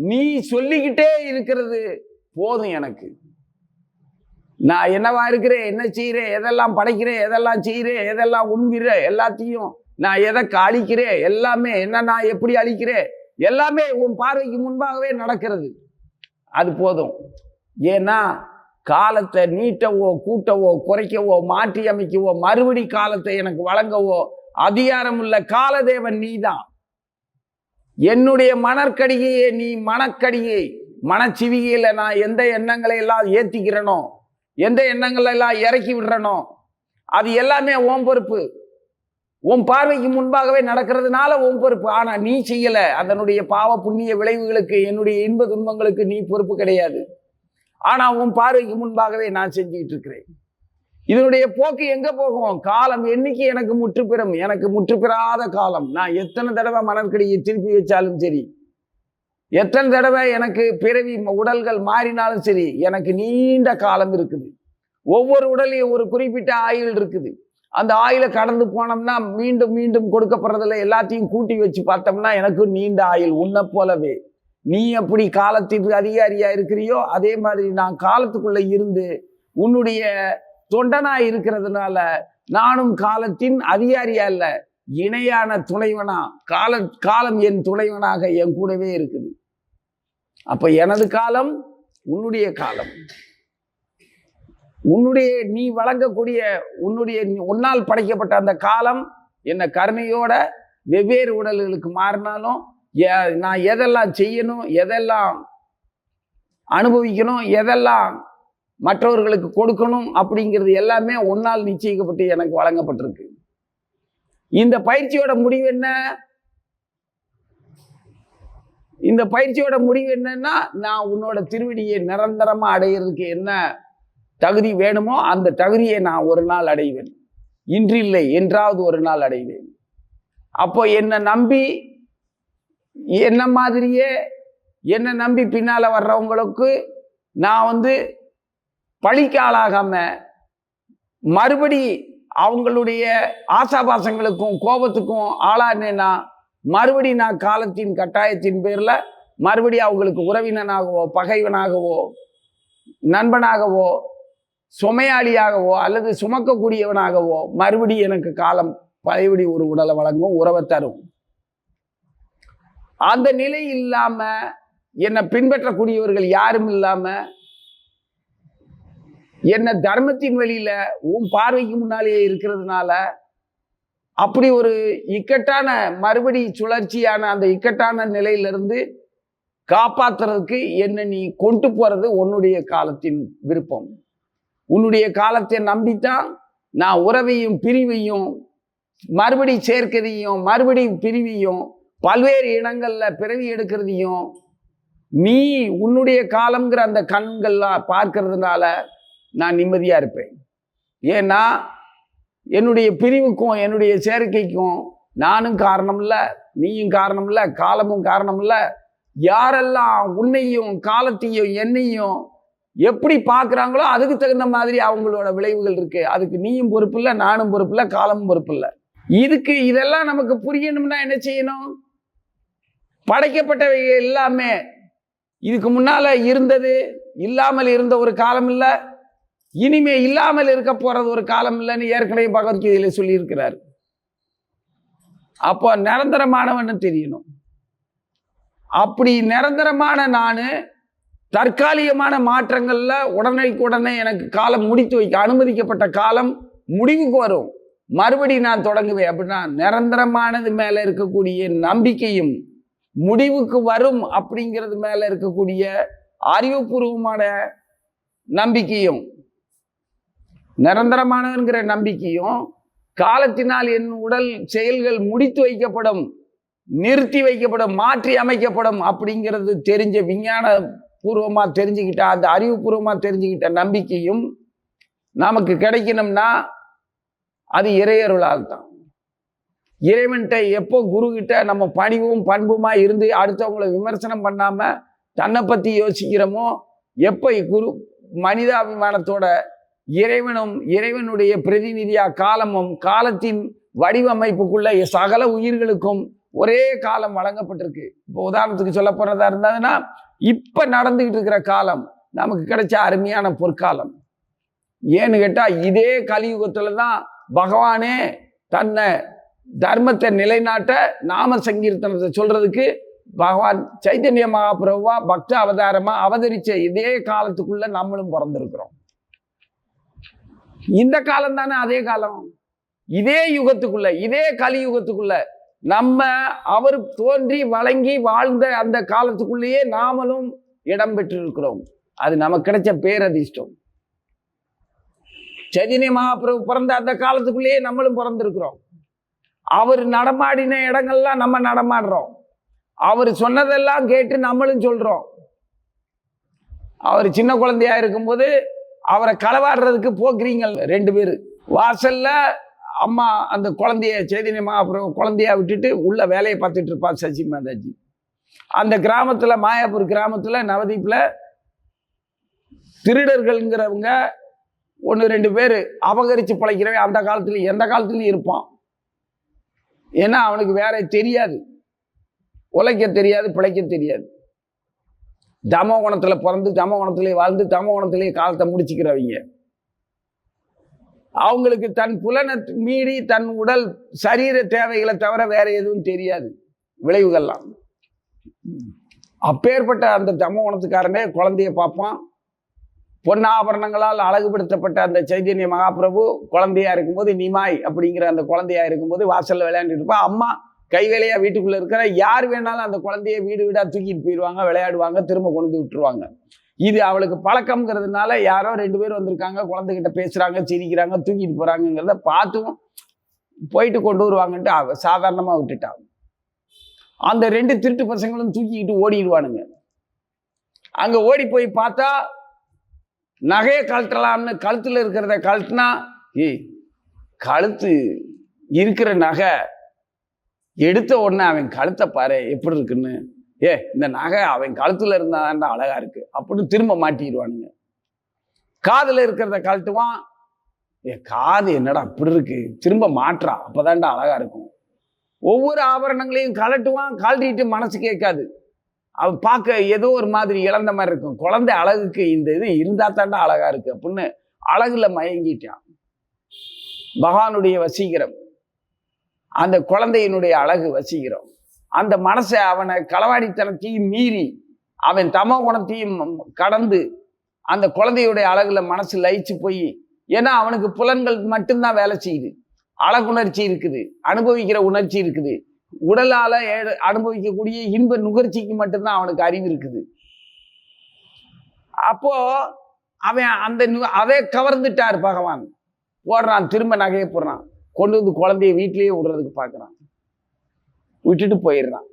நீ சொல்லிக்கிட்டே இருக்கிறது போதும். எனக்கு நான் என்னவா இருக்கிறேன், என்ன செய்கிறேன், எதெல்லாம் படைக்கிறேன், எதெல்லாம் செய்கிறேன், எதெல்லாம் உண்கிறேன், எல்லாத்தையும் நான் எதை அழிக்கிறேன், எல்லாமே என்ன நான் எப்படி அழிக்கிறேன், எல்லாமே உன் பார்வைக்கு முன்பாகவே நடக்கிறது. அது போதும். ஏன்னா காலத்தை நீட்டவோ கூட்டவோ குறைக்கவோ மாற்றி அமைக்கவோ மறுபடி காலத்தை எனக்கு வழங்கவோ அதிகாரம் உள்ள காலதேவன் நீதான். என்னுடைய மணற்கடிகையே நீ மனக்கடிகை. மனச்சிவிகையில நான் எந்த எண்ணங்களை எல்லாம் ஏத்திக்கிறனோ, எந்த எண்ணங்களை எல்லாம் இறக்கி விடுறனோ, அது எல்லாமே உன் பொறுப்பு. உன் பார்வைக்கு முன்பாகவே நடக்கிறதுனால உன் பொறுப்பு. ஆனா நீ செய்யல. அதனுடைய பாவ புண்ணிய விளைவுகளுக்கு, என்னுடைய இன்ப துன்பங்களுக்கு நீ பொறுப்பு கிடையாது. ஆனா உன் பார்வைக்கு முன்பாகவே நான் செஞ்சுக்கிட்டு இருக்கிறேன். இதனுடைய போக்கு எங்க போகும்? காலம் என்னைக்கு எனக்கு முற்றுப்பெறும்? எனக்கு முற்றுப்பெறாத காலம். நான் எத்தனை தடவை மணற்கடியை திருப்பி வச்சாலும் சரி, எத்தனை தடவை எனக்கு பிறவி உடல்கள் மாறினாலும் சரி, எனக்கு நீண்ட காலம் இருக்குது. ஒவ்வொரு உடலையும் ஒரு குறிப்பிட்ட ஆயுள் இருக்குது. அந்த ஆயுளை கடந்து போனோம்னா மீண்டும் மீண்டும் கொடுக்கப்படுறதில்ல. எல்லாத்தையும் கூட்டி வச்சு பார்த்தோம்னா எனக்கு நீண்ட ஆயுள். உன்னை போலவே நீ எப்படி காலத்திற்கு அதிகாரியா இருக்கிறியோ அதே மாதிரி நான் காலத்துக்குள்ள இருந்து உன்னுடைய தொண்டனா இருக்கிறதுனால நானும் காலத்தின் அதிகாரியா இல்ல, இணையான துணைவனா. காலம் என் துணைவனாக என் கூடவே இருக்குது. அப்ப எனது காலம் உன்னுடைய காலம். உன்னுடைய நீ வழங்கக்கூடிய உன்னுடைய உன்னால் படைக்கப்பட்ட அந்த காலம் என்ன கருணையோட வெவ்வேறு உடல்களுக்கு மாறினாலும் நான் எதெல்லாம் செய்யணும், எதெல்லாம் அனுபவிக்கணும், எதெல்லாம் மற்றவர்களுக்கு கொடுக்கணும் அப்படிங்கிறது எல்லாமே உன்னால் நிச்சயிக்கப்பட்டு எனக்கு வழங்கப்பட்டிருக்கு. இந்த பயிற்சியோட முடிவு என்ன? இந்த பயிற்சியோட முடிவு என்னன்னா, நான் உன்னோட திருவடியை நிரந்தரமா அடையிறதுக்கு என்ன தகுதி வேணுமோ அந்த தகுதியை நான் ஒரு நாள் அடைவேன். இன்றில்லை என்றாவது ஒரு நாள் அடைவேன். அப்போ என்னை நம்பி என்ன மாதிரியே என்னை நம்பி பின்னால வர்றவங்களுக்கு நான் பழிக்காலாகாம மறுபடி அவங்களுடைய ஆசாபாசங்களுக்கும் கோபத்துக்கும் ஆளானேன்னா மறுபடி நான் காலத்தின் கட்டாயத்தின் பேர்ல மறுபடி அவங்களுக்கு உறவினனாகவோ பகைவனாகவோ நண்பனாகவோ சுமையாளியாகவோ அல்லது சுமக்கக்கூடியவனாகவோ மறுபடி எனக்கு காலம் பழையபடி ஒரு உடலை வழங்கும், உறவை தரும். அந்த நிலை இல்லாம என்னை பின்பற்றக்கூடியவர்கள் யாரும் இல்லாம என்ன தர்மத்தின் வழியில உன் பார்வைக்கு முன்னாலேயே இருக்கிறதுனால அப்படி ஒரு இக்கட்டான மறுபடி சுழற்சியான அந்த இக்கட்டான நிலையிலிருந்து காப்பாத்துறதுக்கு என்ன நீ கொண்டு போறது உன்னுடைய காலத்தின் விருப்பம். உன்னுடைய காலத்தை நம்பித்தான் நான் உறவையும் பிரிவையும் மறுபடி சேர்க்கிறதையும் மறுபடி பிரிவையும் பல்வேறு இடங்கள்ல பிறவி எடுக்கிறதையும் நீ உன்னுடைய காலம்ங்கிற அந்த கண்கள்லாம் பார்க்கறதுனால நான் நிம்மதியா இருப்பேன். ஏன்னா என்னுடைய பிரிவுக்கும் என்னுடைய சேர்க்கைக்கும் நானும் காரணம் இல்லை, நீயும் காரணம் இல்லை, காலமும் காரணம் இல்லை. யாரெல்லாம் உன்னையும் காலத்தையும் என்னையும் எப்படி பார்க்குறாங்களோ அதுக்கு தகுந்த மாதிரி அவங்களோட விளைவுகள் இருக்கு. அதுக்கு நீயும் பொறுப்பு இல்லை, நானும் பொறுப்பு இல்லை, காலமும் பொறுப்பு இல்லை. இதெல்லாம் நமக்கு புரியணும்னா என்ன செய்யணும்? படைக்கப்பட்டவை எல்லாமே இதுக்கு முன்னால இருந்தது, இல்லாமல் இருந்த ஒரு காலம் இல்லை, இனிமே இல்லாமல் இருக்க போறது ஒரு காலம் இல்லைன்னு ஏற்கனவே பகவத்கீதையில சொல்லியிருக்கிறார். அப்போ நிரந்தரமானவன்னு தெரியணும். அப்படி நிரந்தரமான நானு தற்காலிகமான மாற்றங்கள்ல உடனே எனக்கு காலம் முடித்து வைக்க அனுமதிக்கப்பட்ட காலம் முடிவுக்கு வரும், மறுபடி நான் தொடங்குவேன். அப்படின்னா நிரந்தரமானது மேல இருக்கக்கூடிய நம்பிக்கையும் முடிவுக்கு வரும் அப்படிங்கிறது மேல இருக்கக்கூடிய அறிவுபூர்வமான நம்பிக்கையும், நிரந்தரமானங்கிற நம்பிக்கையும், காலத்தினால் என் உடல் செயல்கள் முடித்து வைக்கப்படும், நிறுத்தி வைக்கப்படும், மாற்றி அமைக்கப்படும் அப்படிங்கிறது தெரிஞ்ச விஞ்ஞான பூர்வமா தெரிஞ்சுக்கிட்ட அந்த அறிவுபூர்வமா தெரிஞ்சுக்கிட்ட நம்பிக்கையும் நமக்கு கிடைக்கணும்னா அது இறையருளால் தான். இறைவன்கிட்ட எப்போ குரு கிட்ட நம்ம பணிவும் பண்புமா இருந்து அடுத்தவங்களை விமர்சனம் பண்ணாம தன்னை பத்தி யோசிக்கிறோமோ, எப்போ குரு மனிதாபிமானத்தோட இறைவனும் இறைவனுடைய பிரதிநிதியா காலமும் காலத்தின் வடிவமைப்புக்குள்ள சகல உயிர்களுக்கும் ஒரே காலம் வழங்கப்பட்டிருக்கு. இப்போ உதாரணத்துக்கு சொல்ல போறதா இருந்ததுன்னா, இப்ப நடந்துகிட்டு இருக்கிற காலம் நமக்கு கிடைச்ச அருமையான பொற்காலம். ஏன்னு கேட்டா இதே கலியுகத்துல தான் பகவானே தன்னை தர்மத்தை நிலைநாட்ட நாம சங்கீர்த்தனத்தை சொல்றதுக்கு பகவான் சைத்தன்ய மகாபிரபுவா பக்த அவதாரமா அவதரிச்ச இதே காலத்துக்குள்ள நம்மளும் பிறந்திருக்கிறோம். இந்த காலம் தானே அதே காலம். இதே யுகத்துக்குள்ள, இதே கலியுகத்துக்குள்ள நம்ம அவர் தோன்றி வழங்கி வாழ்ந்த அந்த காலத்துக்குள்ளேயே நாமளும் இடம் பெற்றிருக்கிறோம். அது நமக்கு கிடைச்ச பேரதிர்ஷ்டம். சைதன்ய மகாபிரபு பிறந்த அந்த காலத்துக்குள்ளேயே நம்மளும் பிறந்திருக்கிறோம். அவர் நடமாடின இடங்கள்லாம் நம்ம நடமாடுறோம். அவர் சொன்னதெல்லாம் கேட்டு நம்மளும் சொல்றோம். அவர் சின்ன குழந்தையா இருக்கும்போது அவரை களவாடுறதுக்கு போக்குறீங்க 2 பேர். வாசல்ல அம்மா அந்த குழந்தைய சைதன்ய மகாபிரபு குழந்தையா விட்டுட்டு உள்ள வேலையை பார்த்துட்டு இருப்பா சசி மாதாஜி. அந்த கிராமத்துல, மாயாப்பூர் கிராமத்துல, நவதீப்ல திருடர்கள்ங்கிறவங்க 1-2 பேர் அபகரிச்சு பிழைக்கிறவன் அந்த காலத்துல எந்த காலத்துலயும் இருப்பான். ஏன்னா அவனுக்கு வேற தெரியாது, உழைக்க தெரியாது, பிழைக்க தெரியாது. தமோகுணத்துல பிறந்து தமோகுணத்திலே வாழ்ந்து தமோகுணத்திலே காலத்தை முடிச்சுக்கிறவங்க. அவங்களுக்கு தன் புலனை மீறி தன் உடல் சரீர தேவைகளை தவிர வேற எதுவும் தெரியாது, விளைவுகள்லாம். அப்பேற்பட்ட அந்த தமோகுணத்துக்காரனே குழந்தைய பார்ப்பான். பொன்னாபரணங்களால் அழகுபடுத்தப்பட்ட அந்த சைதன்ய மகாபிரபு குழந்தையா இருக்கும்போது, நிமாய் அப்படிங்கிற அந்த குழந்தையா இருக்கும்போது வாசல்ல விளையாண்டுட்டு இருப்பா. அம்மா கை வேலையா வீட்டுக்குள்ள இருக்கிற யார் வேணாலும் அந்த குழந்தைய வீடு வீடா தூக்கிட்டு போயிடுவாங்க, விளையாடுவாங்க, திரும்ப கொண்டு விட்டுருவாங்க. இது அவளுக்கு பழக்கம்ங்கிறதுனால யாரோ 2 பேர் வந்திருக்காங்க, குழந்தைகிட்ட பேசுறாங்க, சிரிக்கிறாங்க, தூக்கிட்டு போறாங்கிறத பார்த்தும் போயிட்டு கொண்டு வருவாங்கன்ட்டு சாதாரணமா விட்டுட்டாங்க. அந்த 2 திருட்டு பசங்களும் தூக்கிக்கிட்டு ஓடிடுவானுங்க. அங்க ஓடி போய் பார்த்தா நகையை கழட்டலாம்னு கழுத்துல இருக்கிறத கழட்டினா, கழுத்து இருக்கிற நகை எடுத்த உடனே அவன் கழுத்தை பாரு எப்படி இருக்குன்னு, இந்த நகை அவன் கழுத்துல இருந்தாதான்டா அழகா இருக்கு அப்படின்னு திரும்ப மாட்டிடுவானுங்க. காதுல இருக்கிறத கழட்டுவான், காது என்னடா அப்படி இருக்கு, திரும்ப மாற்றா, அப்பதான்டா அழகா இருக்கும். ஒவ்வொரு ஆபரணங்களையும் கழட்டுவான், கழட்டிட்டு மனசு கேட்காது, அவன் பார்க்க ஏதோ ஒரு மாதிரி இழந்த மாதிரி இருக்கும். குழந்தை அழகுக்கு இந்த இது இருந்தா தாண்டா அழகா இருக்கு அப்படின்னு அழகுல மயங்கிட்டான். பகவானுடைய வசீகரம், அந்த குழந்தையினுடைய அழகு வசீகரம், அந்த மனசை அவனை களவாடித்தனத்தையும் மீறி அவன் தமோ குணத்தையும் கடந்து அந்த குழந்தையுடைய அழகுல மனசு லயிச்சு போய், ஏன்னா அவனுக்கு புலன்கள் மட்டும்தான் வேலை செய்யுது, அழகுணர்ச்சி இருக்குது, அனுபவிக்கிற உணர்ச்சி இருக்குது, உடலால அனுபவிக்கக்கூடிய இன்ப நுகர்ச்சிக்கு மட்டும்தான் அவனுக்கு அறிவு இருக்குது. அப்போ அவன் அதை கவர்ந்துட்டார் பகவான். போடுறான், திரும்ப நகையை போடுறான், கொண்டு வந்து குழந்தைய வீட்டிலேயே விடுறதுக்கு பார்க்குறான், விட்டுட்டு போயிடுறான்.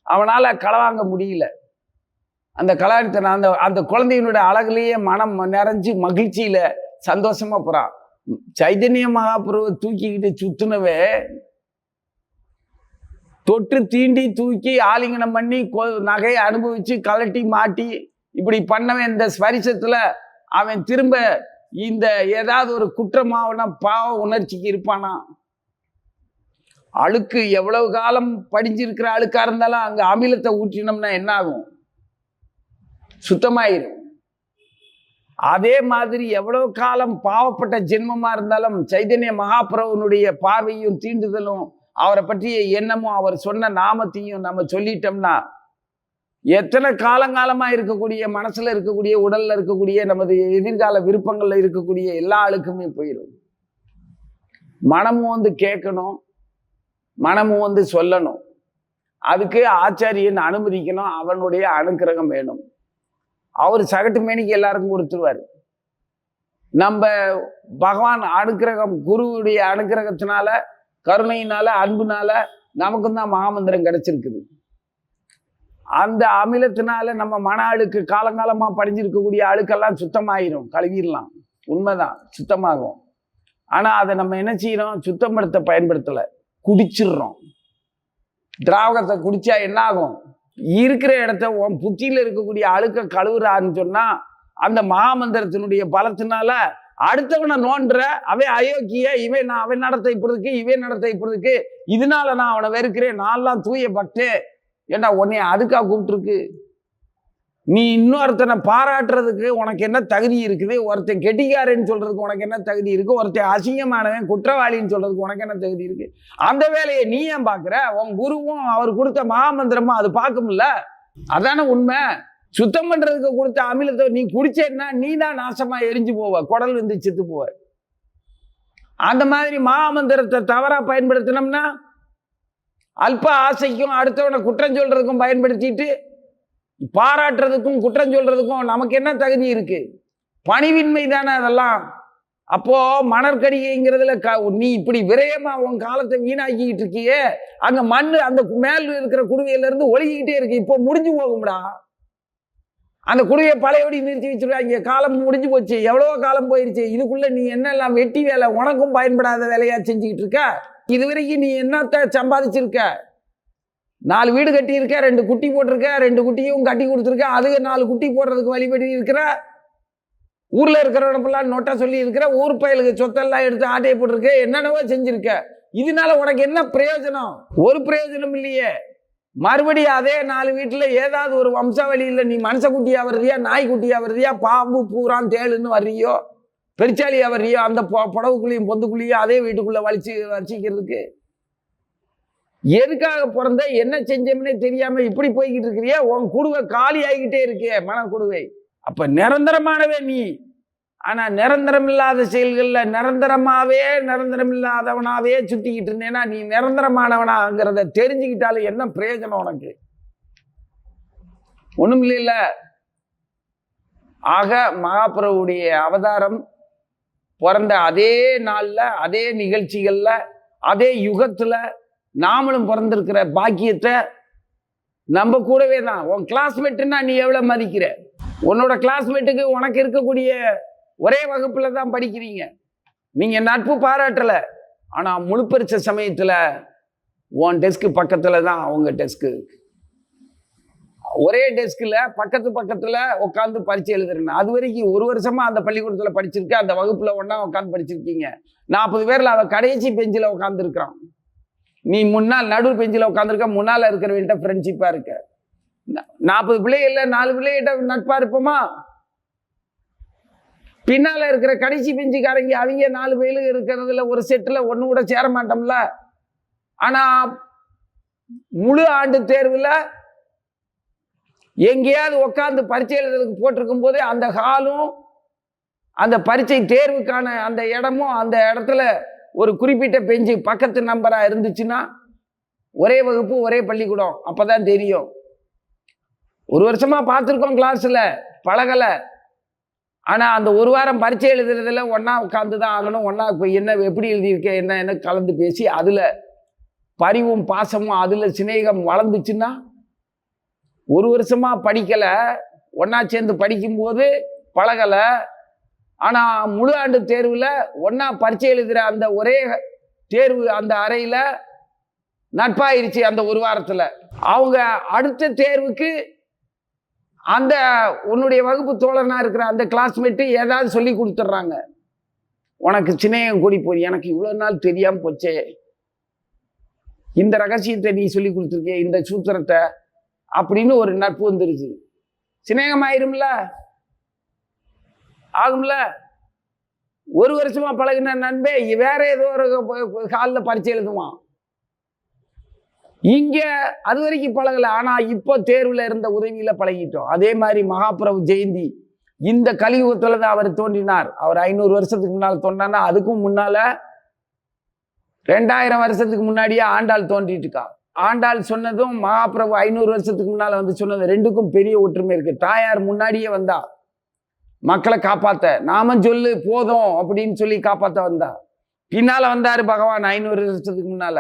அவனால களவாங்க முடியல. அந்த களவாடித்தன அந்த குழந்தையினுடைய அழகுலேயே மனம் நிறைஞ்சு மகிழ்ச்சியில சந்தோஷமா போறான். சைதன்ய மகாபிரபு தூக்கிக்கிட்டு சுத்துனவே தொட்டு தீண்டி தூக்கி ஆலிங்கனம் பண்ணி நகையை அனுபவிச்சு கலட்டி மாட்டி இப்படி பண்ணவன் இந்த ஸ்பரிசத்துல அவன் திரும்ப இந்த ஏதாவது ஒரு குற்றமாவனா பாவ உணர்ச்சிக்கு இருப்பானா? அழுக்கு எவ்வளவு காலம் படிஞ்சிருக்கிற அழுக்கா இருந்தாலும் அங்க அமிலத்தை ஊற்றினோம்னா என்ன ஆகும்? சுத்தமாயிரும். அதே மாதிரி எவ்வளவு காலம் பாவப்பட்ட ஜென்மமா இருந்தாலும் சைதன்ய மகாபிரபுனுடைய பார்வையும் தீண்டுதலும் அவரை பற்றிய எண்ணமும் அவர் சொன்ன நாமத்தையும் நம்ம சொல்லிட்டோம்னா எத்தனை காலங்காலமா இருக்கக்கூடிய மனசுல இருக்கக்கூடிய உடல்ல இருக்கக்கூடிய நமது எதிர்கால விருப்பங்கள்ல இருக்கக்கூடிய எல்லா ஆளுக்குமே போயிடும். மனமும் வந்து கேட்கணும், மனமும் வந்து சொல்லணும். அதுக்கு ஆச்சாரியன் அனுமதிக்கணும், அவனுடைய அனுக்கிரகம் வேணும். அவர் சகட்டு மேனிக்கு எல்லாருக்கும் கொடுத்துருவார். நம்ம பகவான் அனுக்கிரகம், குருவுடைய அனுக்கிரகத்தினால, கருணையினால, அன்புனால நமக்கும் தான் மகாமந்திரம் கிடைச்சிருக்குது. அந்த அமிலத்தினால நம்ம மன அழுக்கு காலங்காலமா படிஞ்சிருக்கக்கூடிய அழுக்கெல்லாம் சுத்தமாயிரும், கழுவிடலாம். உண்மைதான், சுத்தமாகும். ஆனா அதை நம்ம என்ன செய்யறோம்? சுத்தப்படுத்த பயன்படுத்தலை, குடிச்சிடுறோம். திராவகத்தை குடிச்சா என்ன ஆகும்? இருக்கிற இடத்த உன் புத்தியில இருக்கக்கூடிய அழுக்க கழுவுறான்னு சொன்னா அந்த மகாமந்திரத்தினுடைய பலத்தினால அடுத்தவனை நோன்ற அவன் அயோக்கிய, இவன் அவன் நடத்தை இப்படி இருக்கு, இவன் நடத்தை இப்படி இருக்கு, இதனால நான் அவனை வெறுக்கிறேன், நான்லாம் தூய பக்தே. ஏண்டா உன்னை அதுக்கா கூப்பிட்டுருக்கு? நீ இன்னொருத்தனை பாராட்டுறதுக்கு உனக்கு என்ன தகுதி இருக்குது? ஒருத்தன் கெட்டிக்காரன்னு சொல்றதுக்கு உனக்கு என்ன தகுதி இருக்கு? ஒருத்தன் அசிங்கமானவன் குற்றவாளின்னு சொல்றதுக்கு உனக்கு என்ன தகுதி இருக்கு? அந்த வேலையை நீ ஏன் பாக்குற? உன் குருவும் அவர் கொடுத்த மகாமந்திரமும் அது பார்க்கும்ல. அதான உண்மை. சுத்தம் பண்றதுக்கு கொடுத்த அமிலத்தை நீ குடிச்சேன்னா நீ தான் நாசமா எரிஞ்சு போவ, குடல் வந்து செத்து போவ. அந்த மாதிரி மகாமந்திரத்தை தவறா பயன்படுத்தினோம்னா அல்ப ஆசைக்கும் அடுத்தவனை குற்றம் சொல்றதுக்கும் பயன்படுத்திட்டு பாராட்டுறதுக்கும் குற்றம் சொல்றதுக்கும் நமக்கு என்ன தகுதி இருக்கு? பணிவின்மை தானே அதெல்லாம். அப்போ மணற்கடிங்கிறதுல நீ இப்படி விரயமா உன் காலத்தை வீணாக்கிட்டு இருக்கியே, அங்க மண்ணு அந்த மேல் இருக்கிற குடுவையில இருந்து ஒழுகிக்கிட்டே இருக்கு. இப்போ முடிஞ்சு போகும்டா. அந்த குடுவையை பழையபடி நிறுத்தி வச்சிருக்காங்க. காலம் முடிஞ்சு போச்சு, எவ்வளவோ காலம் போயிருச்சு. இதுக்குள்ள நீ என்னெல்லாம் வெட்டி வேலை, உனக்கும் பயன்படாத வேலையா செஞ்சுக்கிட்டு இருக்க? இதுவரைக்கும் நீ என்னத்த சம்பாதிச்சிருக்க? 4 வீடு கட்டி இருக்க, 2 குட்டி போட்டிருக்க, 2 குட்டியும் கட்டி கொடுத்துருக்க, அதுக்கு 4 குட்டி போடுறதுக்கு வழிபடி இருக்கிற. ஊர்ல இருக்கிறவனப்பெல்லாம் நோட்டா சொல்லி இருக்கிற, ஊர் பயலுக்கு சொத்தெல்லாம் எடுத்து ஆட்டையை போட்டிருக்க, என்னென்னவோ செஞ்சிருக்க. இதனால உனக்கு என்ன பிரயோஜனம்? ஒரு பிரயோஜனம் இல்லையே. மறுபடியும் அதே 4 வீட்டுல ஏதாவது ஒரு வம்சாவளியில நீ மனுஷ குட்டியா வர்றியா, நாய் குட்டியா வர்றியா, பாம்பு பூரான் தேளுன்னு வர்றியோ, பெருச்சாலியா வர்றியோ, அந்த புடவுக்குள்ளேயும் பொந்துக்குள்ளேயும் அதே வீட்டுக்குள்ள வச்சிக்கிறதுக்கு எதுக்காக பிறந்த? என்ன செஞ்சோம்னே தெரியாம இப்படி போய்கிட்டு இருக்கிறியா? உன் குடுவை காலி ஆகிக்கிட்டே இருக்கே, மன குடுவை. அப்ப நிரந்தரமானவே நீ. ஆனா நிரந்தரம் இல்லாத செயல்கள்ல நிரந்தரம் இல்லாதவனாவே சுத்திக்கிட்டு இருந்தேன்னா நீ நிரந்தரமானவனாங்கிறத தெரிஞ்சுக்கிட்டாலும் என்ன பிரயோஜனம் உனக்கு? ஒண்ணும் இல்ல. ஆக மகாபிரபுடைய அவதாரம் பிறந்த அதே நாள்ல, அதே நிகழ்ச்சிகள்ல, அதே யுகத்துல நாமளும் பிறந்திருக்கிற பாக்கியத்தை நம்ம கூடவே தான். உன் கிளாஸ்மேட்டுன்னா நீ எவ்வளவு மதிக்கிற? உன்னோட கிளாஸ்மேட்டுக்கு உனக்கு இருக்கக்கூடிய ஒரே வகுப்புல தான் படிக்கிறீங்க, நீங்க நட்பு பாராட்டல. ஆனா முழு பரீட்சை சமயத்துல உன் டெஸ்க் பக்கத்துல தான் அவங்க டெஸ்க். ஒரே டெஸ்க்ல பக்கத்துல உட்காந்து பரீட்சை எழுதுறேன். அது வரைக்கும் 1 வருஷமா அந்த பள்ளிக்கூடத்துல படிச்சிருக்க, அந்த வகுப்புல ஒன்னா உட்காந்து படிச்சிருக்கீங்க. 40 பேர்ல அவ கடைசி பெஞ்சில உட்காந்து இருக்கிறான். நீ முன்னால் நடு பெஞ்சில உட்காந்துருக்க, முன்னால இருக்கிறவன்ட்ட ஃப்ரெண்ட்ஷிப்பா இருக்க. 40 பிள்ளைகள்ல 4 பிள்ளைகிட்ட நட்பா இருப்போமா? பின்னால இருக்கிற கடைசி பெஞ்சுக்காரங்க அவங்க 4 பேரு இருக்கிறதுல ஒரு செட்டுல ஒண்ணு கூட சேர மாட்டோம்ல. ஆனா முழு ஆண்டு தேர்வுல எங்கேயாவது உட்காந்து பரீட்சை எழுதுறதுக்கு போட்டிருக்கும் போதே அந்த ஹாலும் அந்த பரீட்சை தேர்வுக்கான அந்த இடமும் அந்த இடத்துல ஒரு குறிப்பிட்ட பெஞ்சு பக்கத்து நம்பரா இருந்துச்சுன்னா ஒரே வகுப்பு ஒரே பள்ளிக்கூடம், அப்பதான் தெரியும். 1 வருஷமா பார்த்துருக்கோம், கிளாஸ்ல பழகல. ஆனா அந்த 1 வாரம் பரீட்சை எழுதுறதுல ஒன்னா உட்காந்து தான் ஆகணும். ஒன்னா என்ன எப்படி எழுதியிருக்க என்ன கலந்து பேசி அதுல பரிவும் பாசமும் அதுல சிநேகம் வளர்ந்துச்சுன்னா 1 வருஷமா படிக்கல, ஒன்னா சேர்ந்து படிக்கும்போது பழகல. ஆனா முழு ஆண்டு தேர்வுல ஒன்னா பரீட்சை எழுதுற அந்த ஒரே தேர்வு அந்த அறையில நட்பாயிருச்சு. அந்த 1 வாரத்துல அவங்க அடுத்த தேர்வுக்கு அந்த உன்னுடைய வகுப்பு தோழனா இருக்கிற அந்த கிளாஸ்மேட்டு ஏதாவது சொல்லி கொடுத்துட்றாங்க, உனக்கு சிநேகம் கூடி போய் எனக்கு இவ்வளோ நாள் தெரியாமல் போச்சே, இந்த ரகசியத்தை நீ சொல்லி கொடுத்துருக்கே, இந்த சூத்திரத்தை அப்படின்னு ஒரு நட்பு வந்துருச்சு. சிநேகம் ஆயிரும்ல, ஆகும்ல. ஒரு வருஷமா பழகின நண்பே வேற ஏதோ ஒரு காலில் பரீட்சை எழுதுவான். இங்க அது வரைக்கும் பழகல, ஆனா இப்போ தேர்வுல இருந்த உதவியில பழகிட்டோம். அதே மாதிரி மகாபிரபு ஜெயந்தி இந்த கலியுகத்துல தான் அவர் தோன்றினார். அவர் 500 வருஷத்துக்கு முன்னால் தோன்றானா, அதுக்கும் முன்னால 2000 வருஷத்துக்கு முன்னாடியே ஆண்டாள் தோன்றிட்டு இருக்கா. ஆண்டாள் சொன்னதும் மகாபிரபு 500 வருஷத்துக்கு முன்னால வந்து சொன்னது ரெண்டுக்கும் பெரிய ஒற்றுமை இருக்கு. தாயார் முன்னாடியே வந்தா மக்களை காப்பாத்த, நாம சொல்லு போதும் அப்படின்னு சொல்லி காப்பாத்த வந்தா. பின்னால வந்தாரு பகவான் 500 வருஷத்துக்கு முன்னால.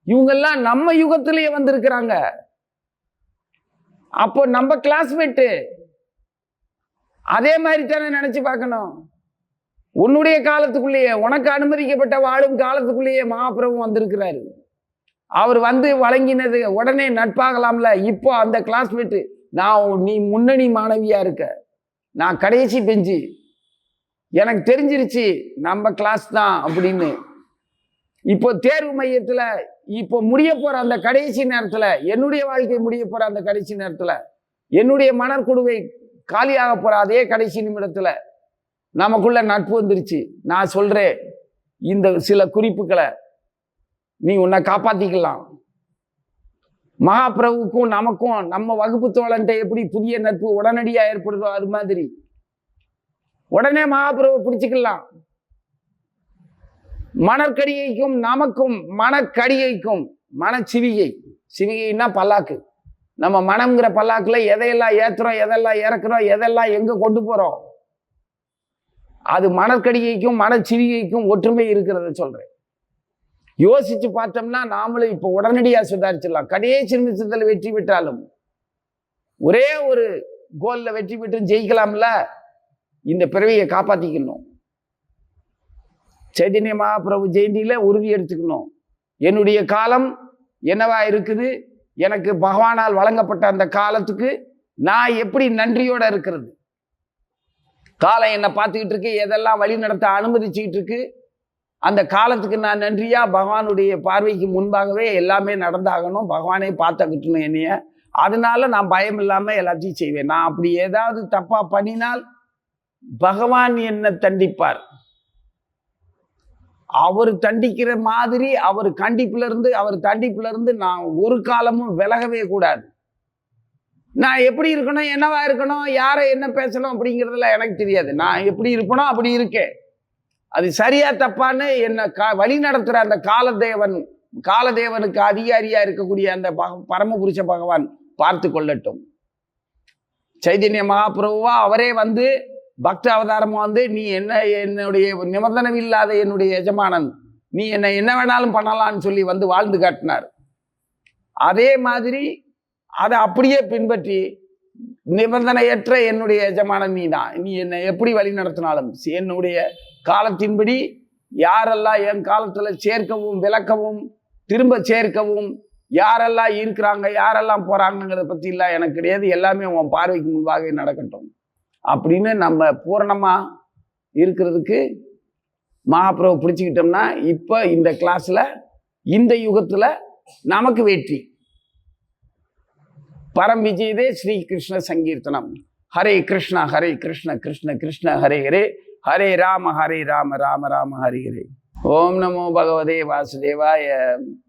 இவங்கெல்லாம் நம்ம யுகத்திலேயே வந்திருக்கிறாங்க. அப்போ நம்ம கிளாஸ்மேட்டு அதே மாதிரி தானே நினைச்சு பார்க்கணும். உன்னுடைய காலத்துக்குள்ளேயே, உனக்கு அனுமதிக்கப்பட்ட வாழும் காலத்துக்குள்ளேயே மகாபிரபு வந்திருக்கிறாரு. அவர் வந்து வழங்கினது உடனே நட்பாகலாம்ல. இப்போ அந்த கிளாஸ்மேட்டு, நீ முன்னணி மாணவியா இருக்க, நான் கடைசி பெஞ்சு, எனக்கு தெரிஞ்சிருச்சு நம்ம கிளாஸ் தான் அப்படின்னு. இப்போ தேர்வு மையத்தில் இப்போ முடிய போற அந்த கடைசி நேரத்தில், என்னுடைய வாழ்க்கை முடிய போற அந்த கடைசி நேரத்தில், என்னுடைய மணற்குடுவை காலியாக போற அதே கடைசி நிமிடத்துல நமக்குள்ள நட்பு வந்துருச்சு. நான் சொல்றேன், இந்த சில குறிப்புகளை நீ உன்னை காப்பாத்திக்கலாம். மகாபிரபுக்கும் நமக்கும் நம்ம வகுப்பு தோழன்ட்ட எப்படி புதிய நட்பு உடனடியா ஏற்படுதோ அது மாதிரி உடனே மகாபிரபு பிடிச்சுக்கலாம். மணற்கடிகைக்கும் நமக்கும் மனக்கடிகைக்கும் மனச்சிவிகை, சிவிகைன்னா பல்லாக்கு, நம்ம மனம்ங்கிற பல்லாக்குல எதையெல்லாம் ஏத்துறோம், எதெல்லாம் இறக்குறோம், எதெல்லாம் எங்க கொண்டு போறோம், அது மணற்கடிகைக்கும் மனச்சிவிகைக்கும் ஒற்றுமை இருக்கிறத சொல்றேன். யோசிச்சு பார்த்தோம்னா நாமளும் இப்போ உடனடியாக சுதாரிச்சிடலாம். கடைசி நிமிஷத்தில் வெற்றி பெற்றாலும் ஒரே ஒரு கோல்ல வெற்றி பெற்று ஜெயிக்கலாம்ல. இந்த பிறவியை காப்பாத்திக்கணும். சைதன்ய மகாபிரபு ஜெயந்தியில உறுதி எடுத்துக்கணும். என்னுடைய காலம் என்னவா இருக்குது, எனக்கு பகவானால் வழங்கப்பட்ட அந்த காலத்துக்கு நான் எப்படி நன்றியோட இருக்கிறது. காலம் என்னை பார்த்துக்கிட்டு இருக்கு, எதெல்லாம் வழி நடத்த அனுமதிச்சுக்கிட்டு இருக்கு, அந்த காலத்துக்கு நான் நன்றியா பகவானுடைய பார்வைக்கு முன்பாகவே எல்லாமே நடந்தாகணும், பகவானே பார்த்துக்கிட்டணும் என்னைய. அதனால நான் பயம் இல்லாம எல்லாத்தையும் செய்வேன். நான் அப்படி ஏதாவது தப்பா பண்ணினால் பகவான் என்னை தண்டிப்பார். அவர் தண்டிக்கிற மாதிரி அவர் தண்டிப்புல இருந்து நான் ஒரு காலமும் விலகவே கூடாது. நான் எப்படி இருக்கணும், என்னவா இருக்கணும், யாரை என்ன பேசணும் அப்படிங்கிறதுல எனக்கு தெரியாது. நான் எப்படி இருப்பணும் அப்படி இருக்கேன். அது சரியா தப்பான்னு என்ன வழி நடத்துற அந்த காலதேவனுக்கு அதிகாரியா இருக்கக்கூடிய அந்த பரமபுருஷ பகவான் பார்த்து கொள்ளட்டும். சைதன்ய மகாபிரபுவா அவரே வந்து பக்த அவதாரமா வந்து, நீ என்னுடைய நிபந்தனை இல்லாத என்னுடைய எஜமானன், நீ என்ன வேணாலும் பண்ணலான்னு சொல்லி வந்து வாழ்ந்து காட்டினார். அதே மாதிரி அதை அப்படியே பின்பற்றி நிபந்தனையற்ற என்னுடைய எஜமானன் நீ தான், நீ என்னை எப்படி வழி நடத்தினாலும் என்னுடைய காலத்தின்படி யாரெல்லாம் என் காலத்துல சேர்க்கவும் விளக்கவும் திரும்ப சேர்க்கவும் யாரெல்லாம் இருக்கிறாங்க யாரெல்லாம் போறாங்கிறத பத்தி எல்லாம் எனக்கு கிடையாது. எல்லாமே உன் பார்வைக்கு முன்பாக நடக்கட்டும் அப்படின்னு நம்ம பூரணமா இருக்கிறதுக்கு மகாபிரபு பிடிச்சுக்கிட்டோம்னா இப்ப இந்த கிளாஸ்ல இந்த யுகத்துல நமக்கு வெற்றி. பரம் விஜயதே ஸ்ரீ கிருஷ்ண சங்கீர்த்தனம். ஹரே கிருஷ்ணா கிருஷ்ண கிருஷ்ண ஹரே ஹரே, ஹரே ராம ராம ராம ஹரே ஹரே. ஓம் நமோ பகவதே வாசுதேவாய.